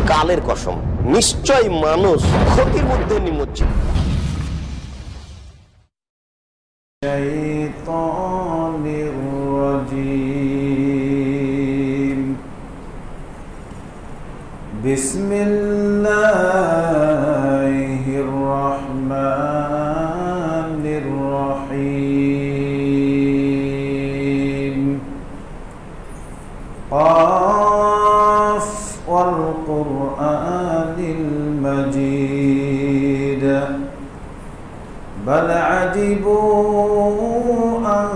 কালের কসম, নিশ্চয় মানুষ ক্ষতির মধ্যে নিমজ্জিত। বিসমিল্লাহির রহমানির রহিম। قاف والقرآن المجيد بل عجبوا أن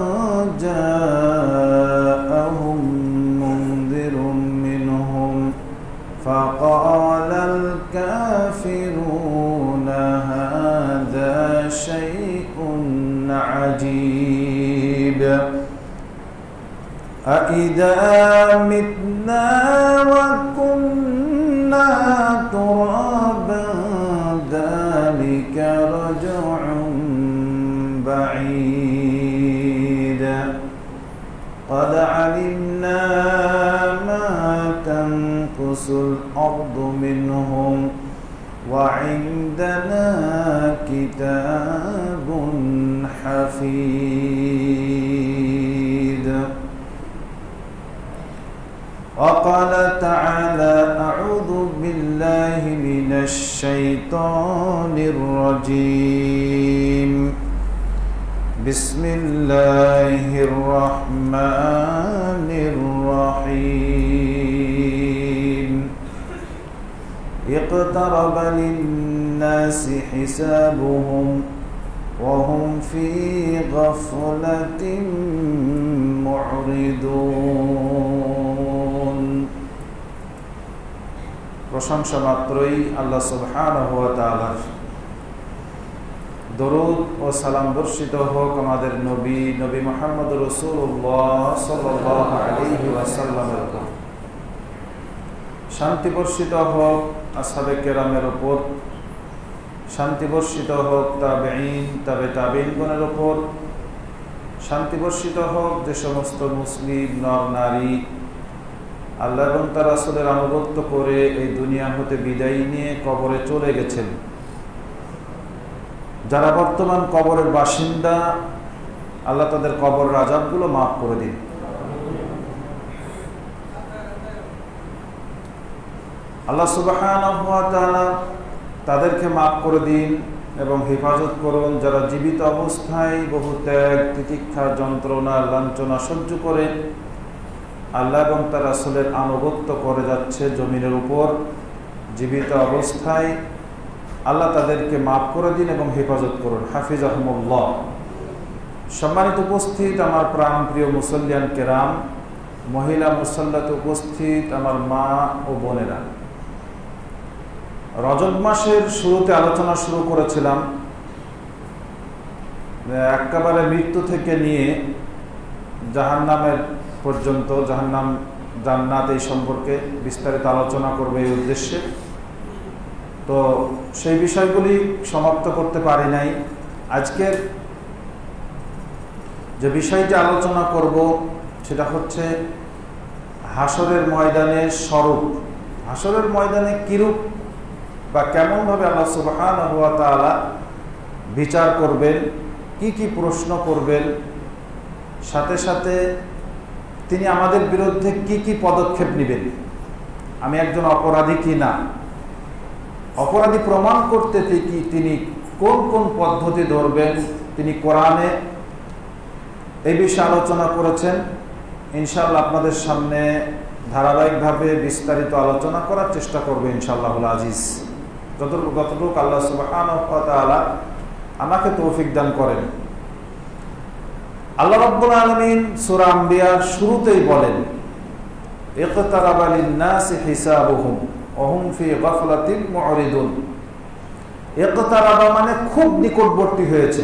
جاءهم منذر منهم فقال الكافرون هذا شيء عجيب أإذا متنا وكنا ترابا ذلك رجع بعيد قد علمنا ما تنقص الأرض منهم وعندنا كتاب حفيظ وقال تعالى أعوذ بالله من الشيطان الرجيم بسم الله الرحمن الرحيم اقترب للناس حسابهم وهم في غفلة معرضون প্রশংসা মাত্রই আল্লাহ সুবহানাহু ওয়া তাআলার। দরুদ ও সালাম বর্ষিত হোক আমাদের নবী মুহাম্মদ রাসূলুল্লাহ সাল্লাল্লাহু আলাইহি ওয়াসাল্লামের উপর। শান্তি বর্ষিত হোক আসহাবে কেরামের উপর, শান্তি বর্ষিত হোক তাবেঈন তাবেঈনগণের উপর, শান্তি বর্ষিত হোক যে সমস্ত মুসলিম নর নারী আল্লাহ এবং তার রাসূলের আনুগত্য করে এই দুনিয়া হতে বিদায় নিয়ে কবরে চলে গেছেন। যারা বর্তমান কবরের বাসিন্দা, আল্লাহ তাদের কবরের আযাবগুলো মাফ করে দিন। আল্লাহ সুবহানাহু ওয়া তাআলা তাদেরকে মাফ করে দিন এবং হেফাজত করুন যারা জীবিত অবস্থায় বহু ত্যাগ তিতিক্ষা যন্ত্রণা লাঞ্ছনা সহ্য করে আল্লাহ এবং তার রাসূলের আনুগত্য করে যাচ্ছে জমিনের উপর। জীবিত অবস্থায় আল্লাহ তাদেরকে মাফ করে দিন এবং হেফাজত করুন। হাফিজাহুমুল্লাহ। সম্মানিত উপস্থিত আমার প্রাণ প্রিয় মুসল্লিয়ান কেরাম, মহিলা মুসল্লাতে উপস্থিত আমার মা ও বোনেরা, রজব মাসের শুরুতে আলোচনা শুরু করেছিলাম একেবারে মৃত্যু থেকে নিয়ে জাহান্নামের পর্যন্ত, জাহান্নাম জান্নাত এই সম্পর্কে বিস্তারিত আলোচনা করবে এই উদ্দেশ্যে। তো সেই বিষয়গুলি সমাপ্ত করতে পারি নাই। আজকের যে বিষয়টি আলোচনা করব সেটা হচ্ছে হাসরের ময়দানের স্বরূপ। হাসরের ময়দানে কিরূপ বা কেমনভাবে আল্লাহ সুবহানাহু ওয়া তাআলা বিচার করবেন, কি কি প্রশ্ন করবেন, সাথে সাথে তিনি আমাদের বিরুদ্ধে কি কি পদক্ষেপ নেবেন। আমি একজন অপরাধী কি না, অপরাধী প্রমাণ করতে তিনি কোন কোন পদ্ধতি ধরবেন, তিনি কোরআনে এই বিষয়ে আলোচনা করেছেন। ইনশাআল্লাহ আপনাদের সামনে ধারাবাহিকভাবে বিস্তারিত আলোচনা করার চেষ্টা করবে ইনশাআল্লাহুল আজিজ। যতটুকু আল্লাহ সুবহানাহু ওয়া তাআলা আমাকে তৌফিক দান করেন। আল্লাহ রাব্বুল আলামিন সূরা আম্বিয়ার শুরুতেই বলেন, ইকতারাবা লিন-নাসি হিসাবুহুম ওয়া হুম ফি গাফলাতিন মু'রিদুন। ইকতারাবা মানে খুব নিকটবর্তী হয়েছে,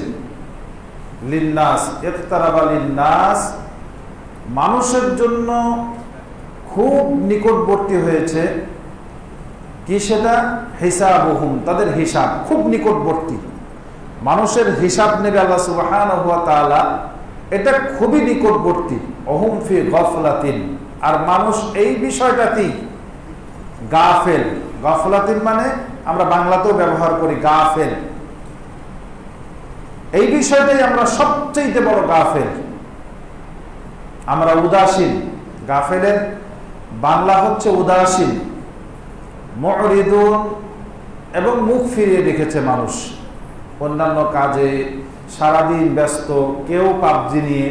লিন-নাস, ইকতারাবা লিন-নাস মানুষের জন্য খুব নিকটবর্তী হয়েছে। কি সেটা? হিসাবুহুম, তাদের হিসাব খুব নিকটবর্তী। মানুষের হিসাব নেবে আল্লাহ সুবহানাহু ওয়া তাআলা, এটা খুবই নিকটবর্তী। ওহুম ফি গফলাতিন, আর মানুষ এই বিষয়টাতেই গাফেল। গফলাতিন মানে আমরা বাংলাতেও ব্যবহার করি গাফেল। এই বিষয়টাই আমরা সবচেয়ে বড় গাফেল, আমরা উদাসীন। গাফেলের বাংলা হচ্ছে উদাসীন, মুরিদুন, এবং মুখ ফিরিয়ে রেখেছে মানুষ অন্যান্য কাজে, সারাদিন ব্যস্ত। কেউ পাবজি নিয়ে,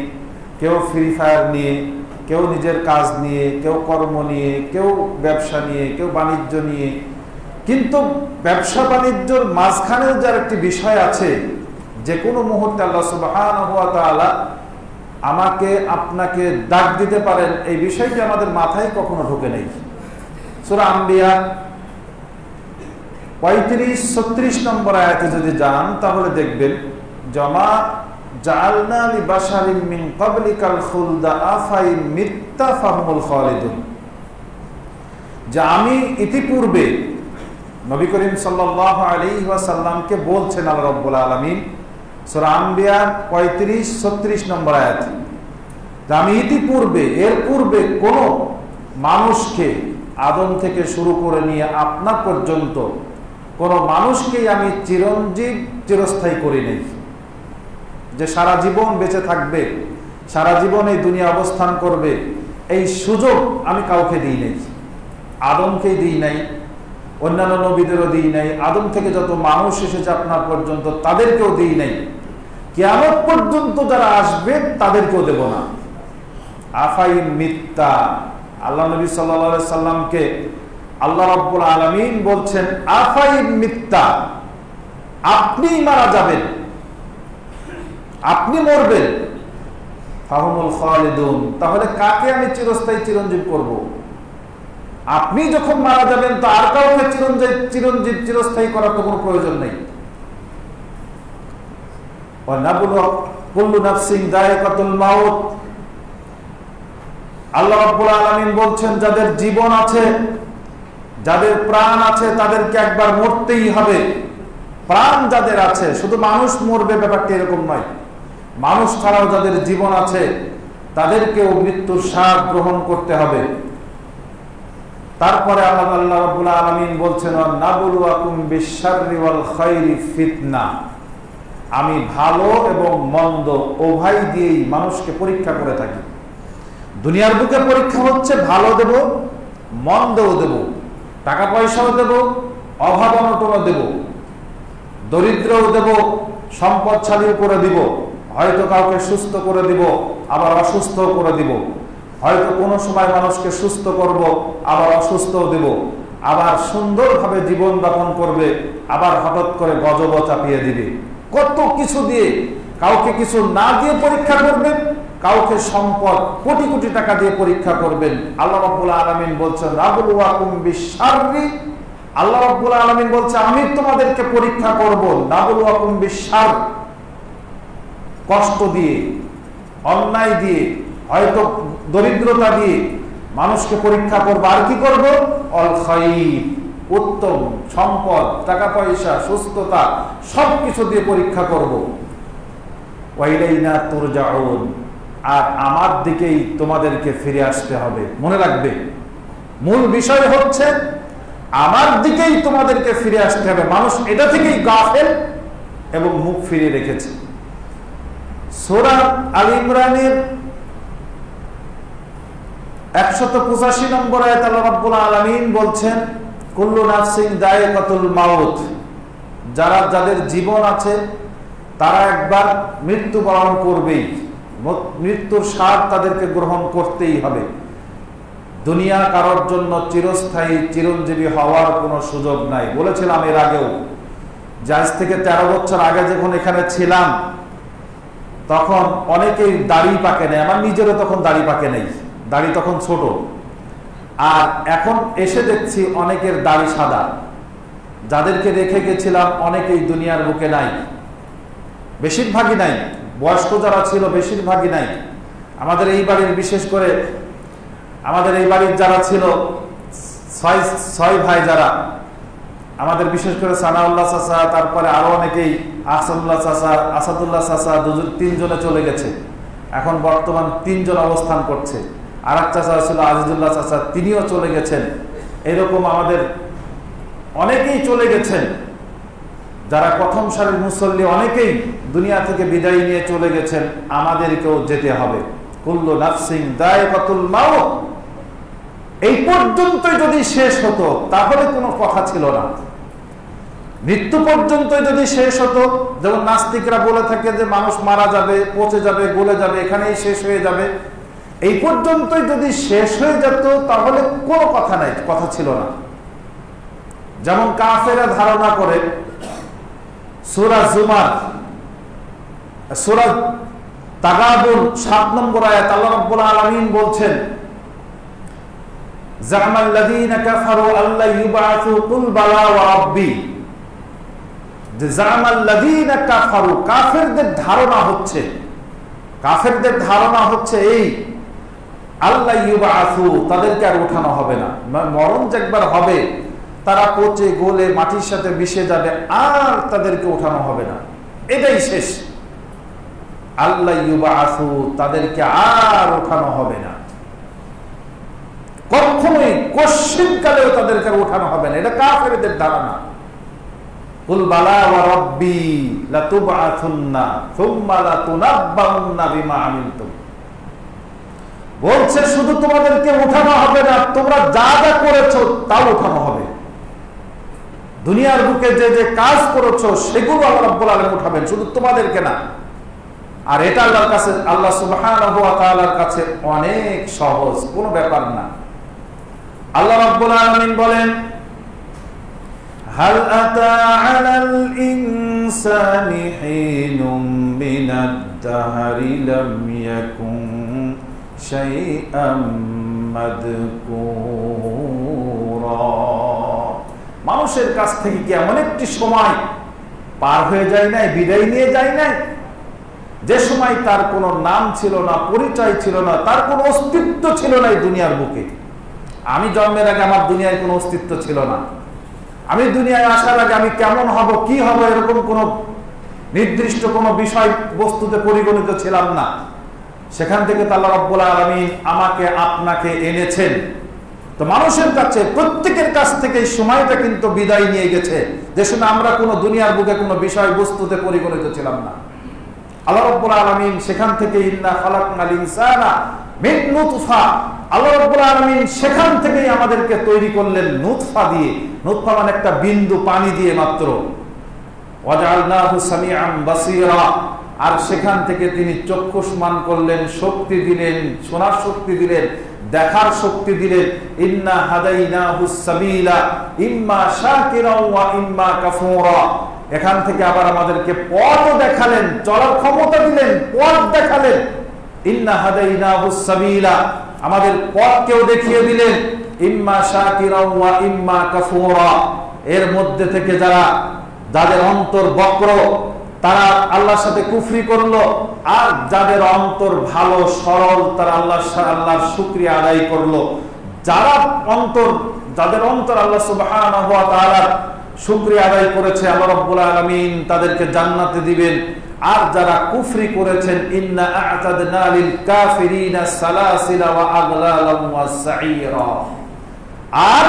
কেউ ফ্রি ফায়ার নিয়ে, কেউ নিজের কাজ নিয়ে, কেউ কর্ম নিয়ে, কেউ ব্যবসা নিয়ে, কেউ বাণিজ্য নিয়ে। কিন্তু ব্যবসা বাণিজ্যর মাঝখানেও যার একটি বিষয় আছে, যে কোনো মুহূর্তে আল্লাহ সুবহানাহু ওয়া তাআলা আমাকে আপনাকে ডাক দিতে পারেন, এই বিষয়টি আমাদের মাথায় কখনো ঢোকে নেই। সূরা আম্বিয়া 35-36 নম্বর আয়াতে যদি যান তাহলে দেখবেন, জমা জাআলনা লিবাশারিন মিন ক্বাবলিকাল খুলদা আফাইন মিত্তা ফাহুমুল খালিদুন, যে আমি ইতিপূর্বে নবী করিম সাল্লাল্লাহু আলাইহি ওয়াসাল্লামকে বলছেন আল্লাহ রাব্বুল আলামিন, সূরা আম্বিয়া 35-36 নম্বর আয়াত, যে আমি ইতিপূর্বে, এর পূর্বে কোন মানুষকে, আদম থেকে শুরু করে নিয়ে আপনা পর্যন্ত কোন মানুষকেই আমি চিরঞ্জীব, চিরস্থায়ী করি নাই, যে সারা জীবন বেঁচে থাকবে, সারা জীবন এই দুনিয়া অবস্থান করবে, এই সুযোগ আমি কাউকে দিই নাই। আদমকেই দিই নাই, অন্যান্য নবীদেরও দিই নাই, আদম থেকে যত মানুষ এসেছে আপনার পর্যন্ত তাদেরকেও দিই নাই, কিয়ামত পর্যন্ত যারা আসবে তাদেরকেও দেব না। আফাইন মিত্তা, আল্লাহ নবী সাল্লাল্লাহু আলাইহি সাল্লামকে আল্লাহ রাব্বুল আলামিন বলছেন, আফাইন মিত্তা, আপনি মারা যাবেন, আপনি মরবেন, ফাহুমুল খালিদুন, তাহলে কাকে আমি চিরস্থায়ী চিরঞ্জীব করব? আপনি যখন মারা যাবেন তো আর কাউকে চিরঞ্জীব চিরস্থায়ী করার তো কোনো প্রয়োজন নেই। কুল্লু নাফসিন যায়কাতুল মাউত, আল্লাহ রাব্বুল আলামিন বলছেন, যাদের জীবন আছে, যাদের প্রাণ আছে, তাদেরকে একবার মরতেই হবে। প্রাণ যাদের আছে, শুধু মানুষ মরবে ব্যাপারটা এরকম নয়, মানুষ ছাড়াও যাদের জীবন আছে তাদেরকেও মৃত্যুর স্বাদ গ্রহণ করতে হবে। তারপরে আল্লাহ রাব্বুল আলামিন বলছেন, নাবলুয়াকুম বিশ-শাররি ওয়াল খাইরি ফিতনা, আমি ভালো এবং মন্দ উভয় দিয়েই মানুষকে পরীক্ষা করে থাকি। দুনিয়ার বুকে পরীক্ষা হচ্ছে, ভালো দেব, মন্দও দেব, টাকা পয়সাও দেব, অভাব অনটনও দেব, দরিদ্রও দেব, সম্পদশালীও করে দিব, হয়তো কাউকে সুস্থ করে দিব, আবার অসুস্থ করে দিব, হয়তো কোনো সময় মানুষকে সুস্থ করব, আবার অসুস্থও দেব, আবার সুন্দরভাবে জীবন যাপন করবে, আবার হঠাৎ করে গজব চাপিয়ে দিবে। কত কিছু দিয়ে, কাউকে কিছু না দিয়ে পরীক্ষা করবেন, কাউকে সম্পদ কোটি কোটি টাকা দিয়ে পরীক্ষা করবেন। আল্লাহ রাব্বুল আলামিন বলছেন, নাবলুয়াকুম বিশ-শাররি, আল্লাহ রাব্বুল আলামিন বলছে, আমি তোমাদেরকে পরীক্ষা করব, নাবলুয়াকুম বিশ-শারর, কষ্ট দিয়ে, অন্যায় দিয়ে, হয়তো দরিদ্রতা দিয়ে মানুষকে পরীক্ষা করবো। আর কি করব? অল খাইর, উত্তম সম্পদ, টাকা পয়সা, সুস্থতা, সবকিছু দিয়ে পরীক্ষা করব। ওয়াইলাইনা তুরজাউন, আর আমার দিকেই তোমাদেরকে ফিরে আসতে হবে। মনে রাখবে, মূল বিষয় হচ্ছে আমার দিকেই তোমাদেরকে ফিরে আসতে হবে। মানুষ এটা থেকেই গাফেল এবং মুখ ফিরিয়ে রেখেছে। সূরা আল ইমরানের 185 নম্বর আয়াতে আল্লাহ রাব্বুল আলামিন বলছেন, কুল্লু নাফসিন যায়কাতুল মাউত, যাদের জীবন আছে তারা একবার মৃত্যুবরণ করবেই, মৃত্যুর স্বাদ তাদেরকে গ্রহণ করতেই হবে। দুনিয়া কারোর জন্য চিরস্থায়ী চিরঞ্জীবী হওয়ার কোনো সুযোগ নাই। বলেছিলাম এর আগেও, যে আজ থেকে 13 বছর আগে যখন এখানে ছিলাম তখন অনেকেই দাড়ি পাকে নেই, আমার নিজেরও তখন দাড়ি পাকে নেই, দাড়ি তখন ছোট। আর এখন এসে দেখছি অনেকের দাড়ি সাদা, যাদেরকে রেখে গেছিলাম অনেকেই দুনিয়ার বুকে নাই, বেশিরভাগই নাই। বয়স্ক যারা ছিল বেশিরভাগই নাই। আমাদের এই বাড়ির, বিশেষ করে আমাদের এই বাড়ির যারা ছিল ছয় ভাই, যারা আমাদের, বিশেষ করে সানাউল্লাহ চাচা, তারপরে আরো অনেকেই, আহসানুল্লাহ চাচা, আসাদুল্লাহ চাচা, 3 জনে চলে গেছে। এখন বর্তমান 3 জন অবস্থান করছে। আর এক চাচা ছিল আজিজুল্লাহ চাচা, তিনিও চলে গেছেন। এরকম আমাদের অনেকেই চলে গেছেন, যারা প্রথম সারির মুসল্লি অনেকেই দুনিয়া থেকে বিদায় নিয়ে চলে গেছেন। আমাদেরকেও যেতে হবে। কুল্লু নাফসিন যায়কাতুল মাউত, এই পর্যন্তই যদি শেষ হতো তাহলে কোনো কথা ছিল না। মৃত্যু পর্যন্ত যদি শেষ হতো, যেমন নাস্তিকরা বলে থাকে যে মানুষ মারা যাবে, পচে যাবে, গলে যাবে, এখানেই শেষ হয়ে যাবে, এই পর্যন্তই যদি শেষ হয়ে যেত তাহলে কোনো কথা নাই, কথা ছিল না। যেমন কাফেররা ধারণা করে সূরা জুমার সূরা তাগাবুন 7 নম্বর আয়াত আল্লাহ রাব্বুল আলামিন বলছেন, জামাল্লাযীনা কাফারু আল্লা ইউবাসু কুল বালা ওয়া রাব্বি। যে জামাল্লাযীনা কাফারু, কাফেরদের ধারণা হচ্ছে এই আল্লা ইউবাসু, তাদেরকে আর উঠানো হবে না। মরণ যে একবার হবে, তারা পচে গলে মাটির সাথে মিশে যাবে, আর তাদেরকে উঠানো হবে না, এটাই শেষ। আল্লাহ ইউবাসু, তাদেরকে আর উঠানো হবে না, কখনোই কোশ্চিনকালেও তাদেরকে উঠানো হবে না। এটা কাফেরদের ধারণা। কুল বালা ওয়া রাব্বি লাতুবআথুন্না সুম্মা লাতুনাব্বাউন্না বিমা আমিলতুম। বলছে শুধু তোমাদেরকে উঠানো হবে না, তোমরা যা যা করেছো তাও উঠানো হবে। দুনিয়ার বুকে যে যে কাজ করেছো সেগুলো আল্লাহ রাব্বুল আলামিন উঠাবেন, শুধু তোমাদেরকে না। আর এটা আল্লাহর কাছে, আল্লাহ সুবহানাহু ওয়া তাআলার কাছে অনেক সহজ, কোনো ব্যাপার না। আল্লাহ রাব্বুল আলামিন বলেন, হাল আতা আলাল ইনসানি হিনুম মিনাদ দাহরি লাম ইয়াকুন শাইআম মাযকুরা। মানুষের কাছ থেকে কি এমন একটি সময় পার হয়ে যায় নাই, বিদায় নিয়ে যায় নাই, যে সময় তার কোনো নাম ছিল না, পরিচয় ছিল না, তার কোনো অস্তিত্ব ছিল না এই দুনিয়ার বুকে। আমি জন্মের আগে আমার দুনিয়ায় কোনো অস্তিত্ব ছিল না। আমি দুনিয়ায় আসার আগে আমি কেমন হব, কি হব, এরকম কোনো নির্দিষ্ট কোনো বিষয় বস্তুতে পরিগণিত ছিলাম না। সেখান থেকে আল্লাহ রাব্বুল আলামিন আমাকে আপনাকে এনেছেন। তো মানুষের কাছে, প্রত্যেকের কাছ থেকে এই সময়টা কিন্তু বিদায় নিয়ে গেছে, যে সময় আমরা কোনো দুনিয়ার বুকে কোনো বিষয় বস্তুতে পরিগণিত ছিলাম না। আল্লাহ রাব্বুল আলামিন সেখান থেকে ইন্না খালাকনাল ইনসানা মিন নুতফা, আল্লাহ রাব্বুল আলামিন সেখান থেকেই আমাদেরকে তৈরি করলেন নুতফা দিয়ে। নুতফা মানে একটা বিন্দু পানি দিয়ে মাত্র। ওয়াজআলনাহু সামিআন বাসীরা, আর সেখান থেকে তিনি চক্ষুষ্মান করলেন, শক্তি দিলেন, শোনার শক্তি দিলেন, দেখার শক্তি দিলেন। ইন্না হাদাইনাহুস সাবিলা ইম্মা শাকিরা ওয়া ইম্মা কাফুরা। এখান থেকে আবার আমাদেরকে পথ দেখালেন, চলার ক্ষমতা দিলেন, পথ দেখালেন। ইন্না হাদাইনাহুস সাবিলা, আমাদের পথকেও দেখিয়ে দিলেন। ইম্মা শাকিরা ওয়া ইম্মা কাফুরা, এর মধ্যে থেকে যাদের অন্তর বক্র, তারা আল্লাহর সাথে কুফরি করলো, আর যাদের অন্তর ভালো সরল, তারা আল্লাহর শুকরিয়া আদায় করলো। যাদের অন্তর আল্লাহ সুবহানাহু ওয়া তাআলার শুকরিয়া আদায় করেছে, আল্লাহ রাব্বুল আলামিন তাদেরকে জান্নাতে দিবেন। আর যারা কুফরি করেছেন, ইন্না আ'তাদনা লিল কাফিরিনা সালাসিলা ওয়া আগলালাম ওয়া সাঈরা, আর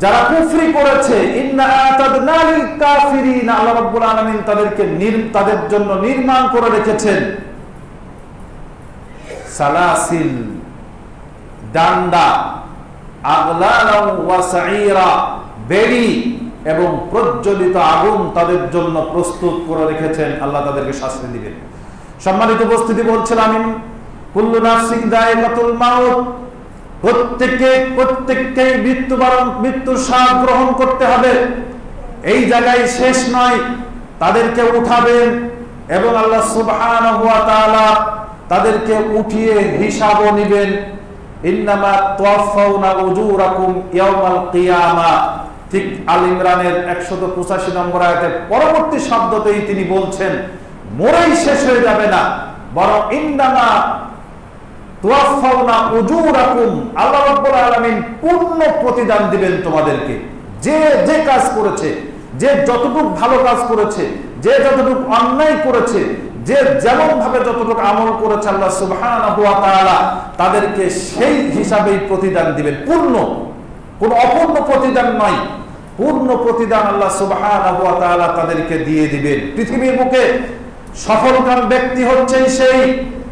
যারা কুফরি করেছে, ইন্না আ'তাদনা লিল কাফিরিনা, আল্লাহ রাব্বুল আলামিন তাদের জন্য নির্মাণ করে রেখেছেন সালাসিল, ডান্ডা, আগলালাম ওয়া সাঈরা, বেড়ি এবং প্রজ্বলিত আগুন তাদের জন্য প্রস্তুত করে রেখেছেন। আল্লাহ তাদেরকে শাস্তি দিবেন। সম্মানিত উপস্থিতি, বলছিলাম কুল্লু নাফসিন যায়কাতুল মাউত, প্রত্যেককে মৃত্যুর স্বাদ গ্রহণ করতে হবে। এই জায়গায় শেষ নয়, তাদেরকে উঠাবেন এবং আল্লাহ সুবহানাহু ওয়া তাআলা তাদেরকে উঠিয়ে হিসাবও নেবেন। ইন্নামা তুওয়াফাউনা উজুরাকুম ইয়াওমাল কিয়ামা, ঠিক আল ইমরানের 185 নম্বর আয়াতের পরবর্তী শব্দতেই তিনি বলছেন, মরেই শেষ হয়ে যাবে না, বরং ইন্নামা তুওয়াফাউনা উজুরাকুম, আল্লাহ রাব্বুল আলামিন পূর্ণ প্রতিদান দিবেন তোমাদেরকে। যে যে কাজ করেছে, যে যতটুকু ভালো কাজ করেছে, যে যতটুকু অন্যায় করেছে, যে যেমন ভাবে যতটুকু আমল করেছে আল্লাহ সুবহানাহু ওয়া তাআলা তাদেরকে সেই হিসাবেই প্রতিদান দিবেন। পূর্ণ, কোন অপূর্ণ প্রতিদান নয়, পূর্ণ প্রতিদান আল্লাহ সুবহানাহু ওয়া তাআলা তাদেরকে দিয়ে দিবেন। পৃথিবীর বুকে সফলকাম ব্যক্তি হচ্ছেন সেই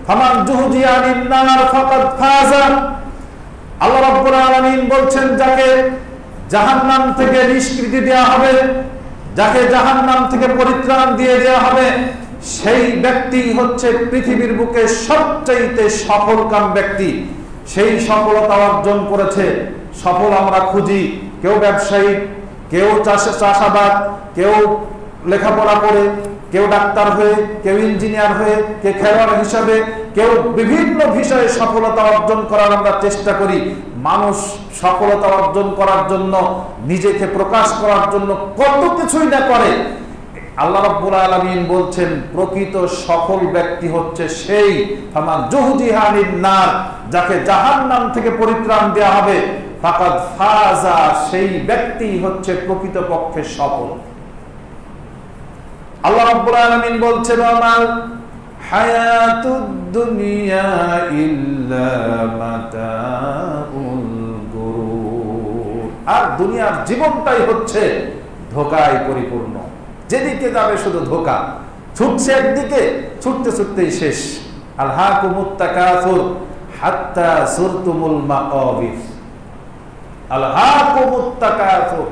ফামান জুহজিয়া আনিন নার ফাকাদ ফাজা। আল্লাহ রাব্বুল আলামিন বলছেন, যাকে জাহান্নাম থেকে নিষ্কৃতি দেওয়া হবে, যাকে জাহান্নাম থেকে পরিত্রাণ দিয়ে দেওয়া হবে, সেই ব্যক্তি হচ্ছে পৃথিবীর বুকে সবচাইতে সফলকাম ব্যক্তি। সেই সফলতা অর্জন করেছে। সফল আমরা খুঁজি, কেউ ব্যবসায়ী, কেউ চাষাবাদ, কেউ লেখাপড়া করে, কেউ ডাক্তার হয়ে, কেউ ইঞ্জিনিয়ার হয়ে, কেউ খেলোয়াড় হিসাবে, কেউ বিভিন্ন বিষয়ে সফলতা অর্জন করার আমরা চেষ্টা করি। মানুষ সফলতা অর্জন করার জন্য, নিজেকে প্রকাশ করার জন্য কত কিছুই না করে। আল্লাহ রাব্বুল আলামিন বলছেন, প্রকৃত সফল ব্যক্তি হচ্ছে সেই ফামান জুহজিহা আনিন নার, যাকে জাহান্নাম থেকে পরিত্রাণ দেওয়া হবে, ফাকাদ ফাজা, সেই ব্যক্তি হচ্ছে প্রকৃতপক্ষে সফল। আল্লাহ রাব্বুল আলামিন বলছেন, আমাল হায়াতুদ দুনিয়া ইল্লা মাতাউল গুরুর। আর দুনিয়ার জীবনটাই হচ্ছে ধোঁকায় পরিপূর্ণ। যেদিকে যাবে শুধু ধোঁকা, ছুটছে একদিকে, ছুটতে ছুটতেই শেষ। আলহাকুমুত তাকাসুর হাত্তা যুরতুমুল মাকাবির। আলহাকুমুত তাকাসুর,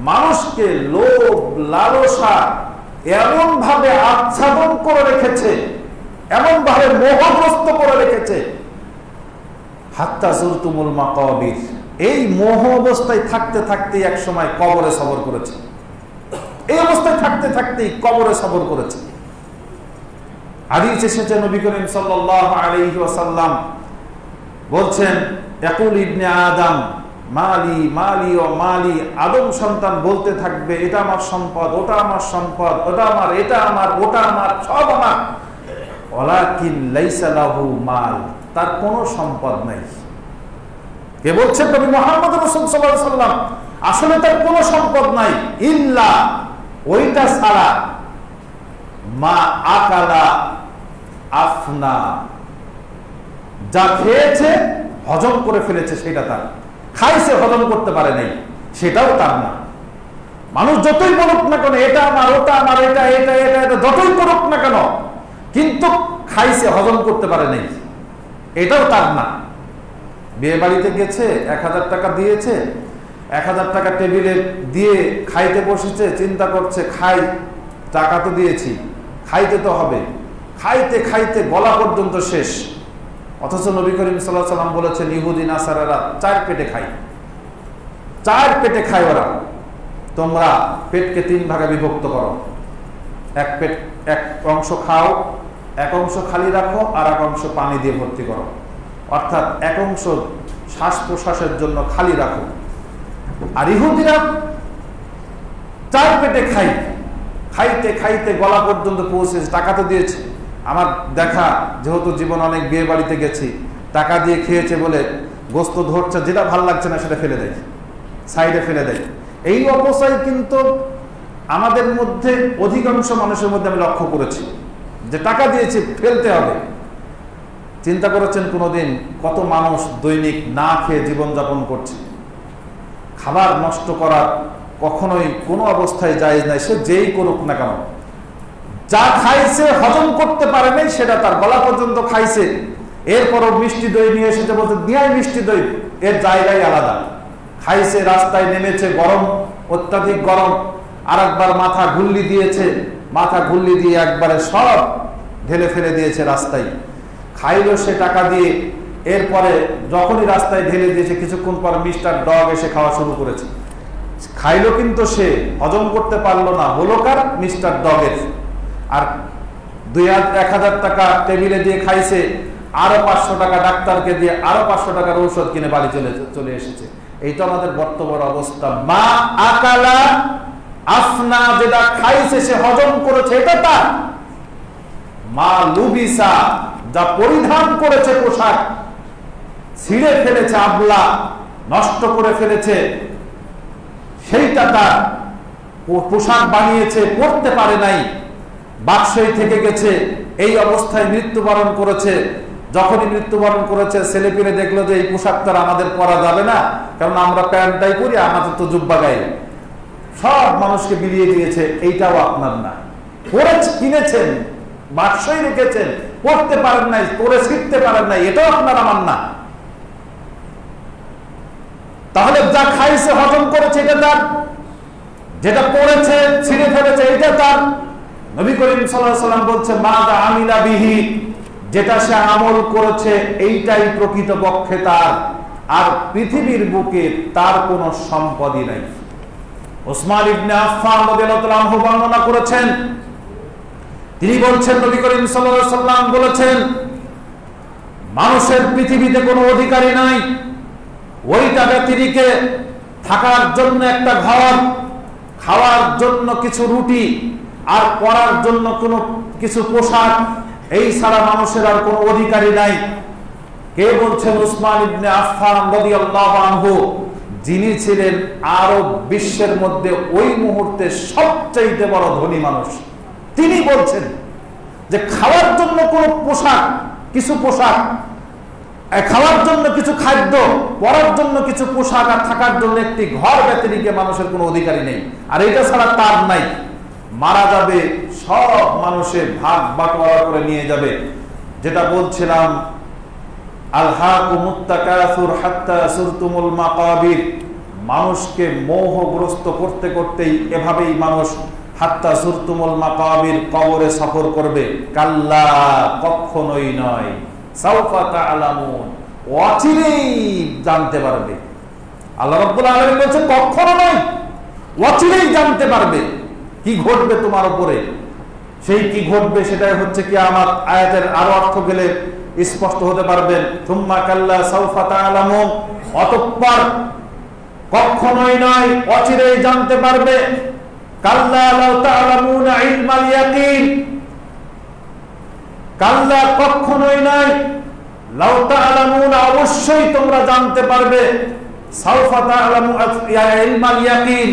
মানুষকে লোভ লালসা এমন ভাবে আচ্ছাদন করে রেখেছে, এমন ভাবে মোহগ্রস্ত করে রেখেছে, হাত্তা যুরতুমুল মাকাবির। এই মোহ অবস্থায় থাকতে থাকতে এক সময় কবরে সবর করেছে। এই অবস্থায় থাকতে থাকতেই কবরে সবর করেছে। হাদিস এসেছে, নবী করিম সাল্লাল্লাহু আলাইহি ওয়াসাল্লাম বলছেন, ইয়াকুল ইবনে আদম মালি মালি ও মালি। আদম সন্তান বলতে থাকবে, এটা আমার সম্পদ, ওটা আমার সম্পদ, ওটা আমার, এটা আমার, ওটা আমার, সব আমার। ওয়ালাকিন লাইসা লাহু মাল, তার কোনো সম্পদ নাই। কে বলছেন? নবী মুহাম্মদ রাসূল সাল্লাল্লাহু আলাইহি ওয়াসাল্লাম। আসলে তার কোনো সম্পদ নাই, ইল্লা, ওইটা ছাড়া, মা আকালা আফনা, যা খেয়েছে হজম করে ফেলেছে সেটা তার। খাইছে হজম করতে পারে নাই, সেটাও তার না। মানুষ যতই বলুক না কেন এটা আমার, ওটা আমার, এটা এটা এটা এটা যতই করুক না কেন, কিন্তু খাইছে হজম করতে পারে নাই, এটাও তার না। বিয়ে বাড়িতে গেছে, 1000 টাকা দিয়েছে, 1000 টাকা টেবিলে দিয়ে খাইতে বসেছে, চিন্তা করছে খাই, টাকা তো দিয়েছি, খাইতে তো হবে। খাইতে খাইতে গলা পর্যন্ত শেষ। অথচ নবী করিম সাল্লাল্লাহু আলাইহি ওয়াসাল্লাম বলেছেন, ইহুদি নাসারারা 4 পেটে খায়, 4 পেটে খায় ওরা। তোমরা পেটকে 3 ভাগে বিভক্ত করো, এক অংশ খাও, এক অংশ খালি রাখো, আর এক অংশ পানি দিয়ে ভর্তি করো। অর্থাৎ এক অংশ শ্বাস প্রশ্বাসের জন্য খালি রাখো। আর ইহুদিরা 4 পেটে খাই, খাইতে খাইতে গলা পর্যন্ত পৌঁছেছে। টাকা তো দিয়েছে, আমার দেখা, যেহেতু জীবন অনেক বিয়ে বাড়িতে গেছি, টাকা দিয়ে খেয়েছে বলে গোস্ত ধরছে, যেটা ভাল লাগছে না সেটা ফেলে দেয়, সাইডে ফেলে দেয়। এই অপচয় কিন্তু আমাদের মধ্যে অধিকাংশ মানুষের মধ্যে আমি লক্ষ্য করেছি, যে টাকা দিয়েছি ফেলতে হবে। চিন্তা করেছেন কোনোদিন কত মানুষ দৈনিক না খেয়ে জীবনযাপন করছে? খাবার নষ্ট করা কখনোই কোনো অবস্থায় জায়েজ নাই, সে যেই করুক না কেন। যা খাইছে হজম করতে পারে নাই, সেটা তার গলা পর্যন্ত খাইছে, এরপরও মিষ্টি দই নিয়ে এসেছে, বলতে দিয়াই মিষ্টি দই, এর জায়গায় আলাদা। খাইছে, রাস্তায় নেমেছে, গরম, অত্যাধিক গরম, আর একবার মাথা ঘুল্লি দিয়েছে, মাথা ঘুল্লি দিয়ে একবারে সব ঢেলে ফেলে দিয়েছে রাস্তায়। খাইলো সে টাকা দিয়ে, এরপরে যখনই রাস্তায় ঢেলে দিয়েছে, কিছুক্ষণ পর মিস্টার ডগ এসে খাওয়া শুরু করেছে। খাইলো কিন্তু সে হজম করতে পারলো না, হলো কার? মিস্টার ডগের। আর 1000 টাকা টেবিলে দিয়ে খাইছে, আরো 500 টাকা ডাক্তারকে দিয়ে আরো 500 টাকার ঔষধ কিনে বাড়ি চলে এসেছে। এইটা আমাদের বর্তমান অবস্থা। মা আকালা আফনা, যেটা খাইছে সে হজম করেছে, এটা তার। মা লুবিসা, যা পরিধান করেছে পোশাক, ছিঁড়ে ফেলেছে, আবলা নষ্ট করে ফেলেছে, সেইটা তার। পোশাক বানিয়েছে, পরতে পারে নাই, বাক্সই থেকে গেছে, এই অবস্থায় মৃত্যুবরণ করেছে। যখনই মৃত্যুবরণ করেছে, ছেলেপিলে দেখলো যে এই পোশাকটা আমাদের পরা যাবে না, কারণ আমরা প্যান্টটাই পরি, আমাদের তো জুব্বা গায়ে। সব মানুষকে বিলিয়ে দিয়েছে, এইটাও আপনার না। পরে কিনেছেন, বাক্সই রেখেছেন, পড়তে পারেন নাই, পরে শিখতে পারেন নাই, এটাও আপনার আমার না। তাহলে যা খাইছে, হজম করেছে, এটা তার। যেটা পড়েছে, ছিঁড়ে ফেলেছে, এটা তার। নবী করিম সাল্লাল্লাহু আলাইহি ওয়াসাল্লাম বলছে, মাদা আমিলা বিহি, যেটা সে আমল করেছে এইটাই প্রকৃতপক্ষে তার, আর পৃথিবীর বুকে তার কোনো সম্পদই নাই। ওসমান ইবনে আফফান রাদিয়াল্লাহু তাআলা আনহু বর্ণনা করেছেন, তিনি বলছেন, নবী করিম সাল্লাল্লাহু আলাইহি ওয়াসাল্লাম বলেছেন, মানুষের পৃথিবীতে কোনো অধিকারী নাই ওই ব্যক্তিকে থাকার জন্য একটা ঘর, খাওয়ার জন্য কিছু রুটি, আর পরার জন্য কোনো কিছু পোশাক, এই ছাড়া মানুষের আর কোনো অধিকারী নাই। কে বলছেন? উসমান ইবনে আফফান রাদিয়াল্লাহু আনহু, যিনি ছিলেন আরব বিশ্বের মধ্যে ওই মুহূর্তে সবচেয়ে বড় ধনী মানুষ। তিনি বলছেন যে খাওয়ার জন্য কোনো পোশাক, কিছু পোশাক, খাওয়ার জন্য কিছু খাদ্য, পরার জন্য কিছু পোশাক, আর থাকার জন্য একটি ঘর ব্যতিরিকে মানুষের কোনো অধিকারী নেই। আর এটা ছাড়া তার নাই। মারা যাবে, সব মানুষের ভাগ বাটোয়ারা করে নিয়ে যাবে। যেটা বলছিলাম, আলহাকুমুত তাকাসুর হাত্তা সুরতুমুল মাকাবির, মানুষকে মোহগ্রস্ত করতে করতেই এভাবেই মানুষ হাত্তা সুরতুমুল মাকাবির, কবরে সফর করবে। কাল্লা, কখনোই নয়, সাউফা তা'লামুন, অচিরেই জানতে পারবে। আল্লাহ রাব্বুল আলামিন বলেছেন কখনো নয়, অচিরেই জানতে পারবে কি ঘটবে তোমার উপরে। সেই কি ঘটবে সেটাই হচ্ছে কিয়ামত। আয়াতের আরো অর্থ গেলে স্পষ্ট হতে পারবেন। থুম্মা কাল্লা সাউফা তা'লামুন, অতঃপর কখনোই নয়, অচিরেই জানতে পারবে। কাল্লা লাউ তা'লামুনা ইলমাল ইয়াকিন, কাল্লা কখনোই নয়, লাউ তা'লামুনা অবশ্যই তোমরা জানতে পারবে, সাউফা তা'লামু ইলমাল ইয়াকিন,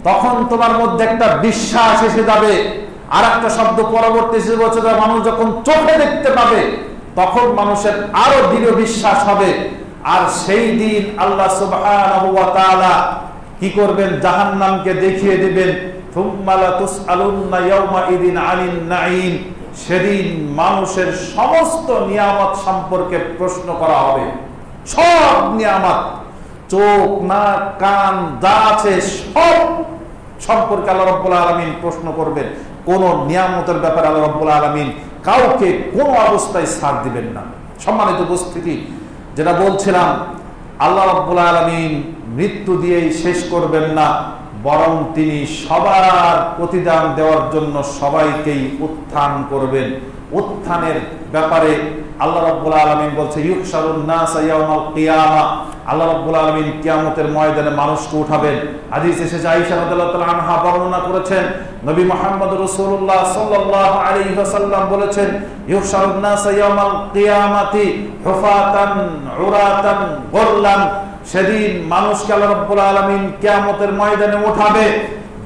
তখন তোমার মধ্যে একটা বিশ্বাস এসে যাবে। আর একটা শব্দ পরবর্তী বছর মানুষ যখন চোখে দেখতে পাবে, তখন মানুষের আরো দৃঢ় বিশ্বাস হবে। আর সেই দিন আল্লাহ সুবহানাহু ওয়া তাআলা কি করবেন? জাহান্নামকে দেখিয়ে দিবেন। থুম্মা লা তুসআলুন্না ইয়াওমাইদিন আনিন নাঈম, সেদিন মানুষের সমস্ত নিয়ামত সম্পর্কে প্রশ্ন করা হবে। সব নিয়ামত, চোখ, নাক, কান যা আছে সব সম্পর্কে আল্লাহ রাব্বুল আলামিন প্রশ্ন করবেন। কোন নিয়ামতের ব্যাপারে আল্লাহ রাব্বুল আলামিন কাউকে কোন অবস্থায় ছাড় দিবেন না। সম্মানিত উপস্থিতি, যেটা বলছিলাম, আল্লাহ রাব্বুল আলামিন মৃত্যু দিয়েই শেষ করবেন না, বরং তিনি সবার প্রতিদান দেওয়ার জন্য সবাইকেই উত্থান করবেন। উত্থানের ব্যাপারে আল্লাহ রাব্বুল আলামিন বলছে, ইউহশারুন নাস ইয়াউমাল কিয়ামা, আল্লাহ রাব্বুল আলামিন কিয়ামতের ময়দানে মানুষকে উঠাবেন। হাদিসে এসেছে, আয়েশা রাদিয়াল্লাহু তাআলা আনহা বর্ণনা করেছেন, নবী মুহাম্মদ রাসূলুল্লাহ সাল্লাল্লাহু আলাইহি ওয়াসাল্লাম বলেছেন, ইউহশারুন নাস ইয়াউমাল কিয়ামাতি হুফাতান উরাতান গুরলান, সেদিন মানুষকে আল্লাহ রাব্বুল আলামিন কিয়ামতের ময়দানে উঠাবে,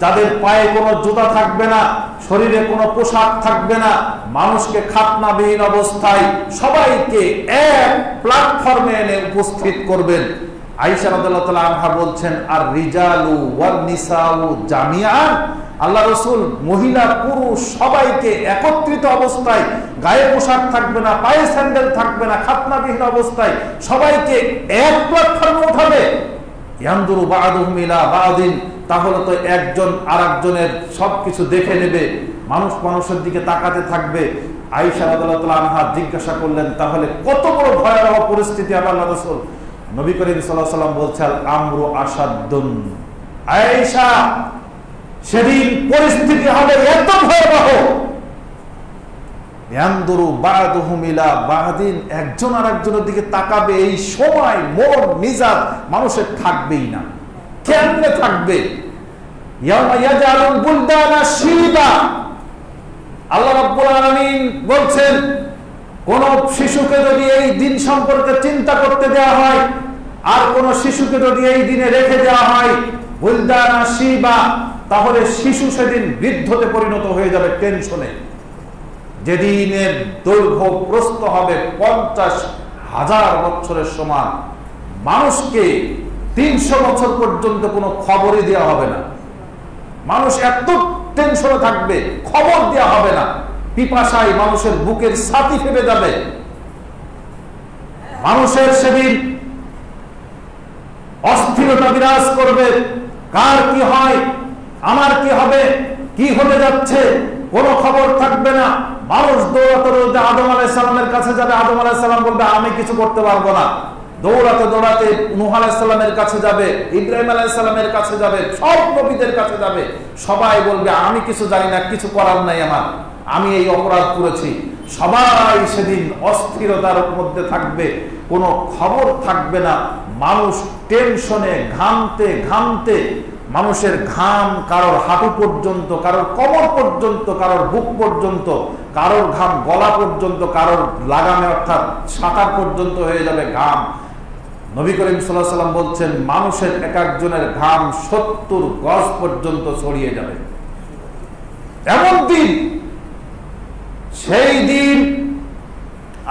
যাদের পায়ে কোনো জুতা থাকবে না, শরীরে কোনো পোশাক থাকবে না, মানুষকে খাতনাবিহীন অবস্থায় সবাইকে এক প্ল্যাটফর্মে এনে উপস্থিত করবেন। আয়েশা রাদিয়াল্লাহু তাআলা আনহা বলছেন, আর রিজালু ওয়ান নিসাউ জামিআন, আল্লাহ রাসূল মহিলা পুরুষ সবাইকে একত্রিত অবস্থায়, গায়ে পোশাক থাকবে না, পায়ে স্যান্ডেল থাকবে না, খাতনাবিহীন অবস্থায় সবাইকে এক প্ল্যাটফর্মে উঠাবে। ইয়ানদুরু বা'দুহুম ইলা বা'দিন, তাহলে তো একজন আরেকজনের সবকিছু দেখে নেবে, মানুষ মানুষের দিকে তাকাতে থাকবে। আয়েশা রাদিয়াল্লাহু তাআলা আনহা জিজ্ঞাসা করলেন, তাহলে কত বড় ভয়াবহ পরিস্থিতি হবে আল্লাহ রাসূল? নবী করিম সাল্লাল্লাহু আলাইহি ওয়াসাল্লাম বলছেন, আমরু আসাদ্দুন, আয়েশা সেদিন পরিস্থিতি হবে এত ভয়াবহ, ইয়ানদুরু বা'দুহুম ইলা বা'দিন, একজন আরেকজনের দিকে তাকাবে, এই সময় মন মিজাজ মানুষের থাকবেই না। কেমনে থাকবে? ইয়াউমা ইয়াজআলুল বুলদানা শিবা, আল্লাহ রাব্বুল আলামিন বলছেন, কোন শিশুকে যদি এই দিন সম্পর্কে চিন্তা করতে দেওয়া হয়, আর কোন শিশুকে যদি এই দিনে রেখে দেওয়া হয়, বুলদানা শিবা, তাহলে শিশু সেদিন বৃদ্ধতে পরিণত হয়ে যাবে টেনশনে। যেদিনের দৈর্ঘ্য প্রস্থ হবে 50,000 বছরের সমান। মানুষকে 300 বছর পর্যন্ত কোনো খবরই দেওয়া হবে না। মানুষ এত টেনশনে থাকবে, খবর দেওয়া হবে না। পিপাসায় মানুষের বুকের ছাতি ফেটে যাবে। মানুষের সেদিন অস্থিরতা বিরাজ করবে। কার কি হয়, আমার কি হবে, কি হতে যাচ্ছে, কোনো খবর থাকবে না। মানুষ দৌড়াতে দৌড়াতে আদম আলাইহিস সালামের কাছে যাবে। আদম আলাইহিস সালাম বলবে আমি কিছু করতে পারবো না। দৌড়াতে দৌড়াতে নূহ আলাইহিস সালামের কাছে যাবে, ইব্রাহিম আলাইহিস সালামের কাছে যাবে, সব নবীদের কাছে যাবে। সবাই বলবে আমি কিছু জানি না, কিছু করার নাই আমার, আমি এই অপরাধ করেছি। সবাই সেদিন অস্থিরতার মধ্যে থাকবে, কোনো খবর থাকবে না। মানুষ টেনশনে ঘামতে ঘামতে, মানুষের ঘাম কারোর হাঁটু পর্যন্ত, কারোর কোমর পর্যন্ত, কারোর বুক পর্যন্ত, কারোর ঘাম গলা পর্যন্ত, কারোর লাগামে অর্থাৎ সাঁতার পর্যন্ত হয়ে যাবে ঘাম। নবী করিম সাল্লাল্লাহু আলাইহি ওয়াসাল্লাম বলছেন মানুষের এক একজনের ঘাম 70 গজ পর্যন্ত ছড়িয়ে যাবে। এমন দিন, সেই দিন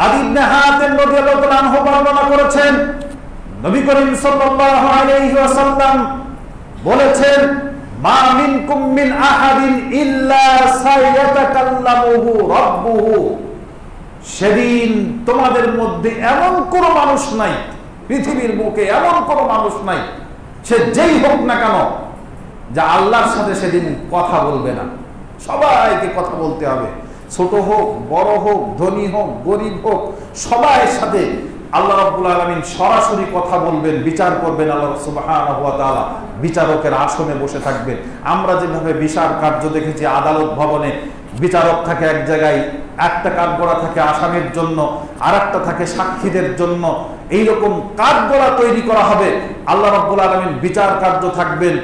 আদি ইবনে হাতেম রাদিয়াল্লাহু তাআলা আনহু বর্ণনা করেছেন, নবী করিম সাল্লাল্লাহু আলাইহি ওয়াসাল্লাম বলেছেন মা মিনকুম মিন আহাদিন ইল্লা সায়াতাকাল্লামুহু রাব্বুহু। সেদিন তোমাদের মধ্যে এমন কোন মানুষ নাই, পৃথিবীর বুকে এমন কোন মানুষ নাই, সে যেই হোক না কেন, যা আল্লাহর সাথে সেদিন কথা বলবে না। সবাইকে কথা বলতে হবে, ছোট হোক বড় হোক, ধনী হোক গরিব হোক, সবার সাথে আল্লাহ রাব্বুল আলামিন সরাসরি কথা বলবেন, বিচার করবেন। আল্লাহ সুবহানাহু ওয়া তাআলা বিচারকের আসনে বসে থাকবেন। আমরা যেভাবে বিচার কার্য দেখেছি, আদালত ভবনে বিচারক থাকে এক জায়গায়, একটা কাঠগড়া থাকে আসামির জন্য, আর একটা থাকে সাক্ষীদের জন্য। এইরকম কাঠগড়া তৈরি করা হবে। আল্লাহ রাব্বুল আলামিন বিচার কার্য থাকবেন।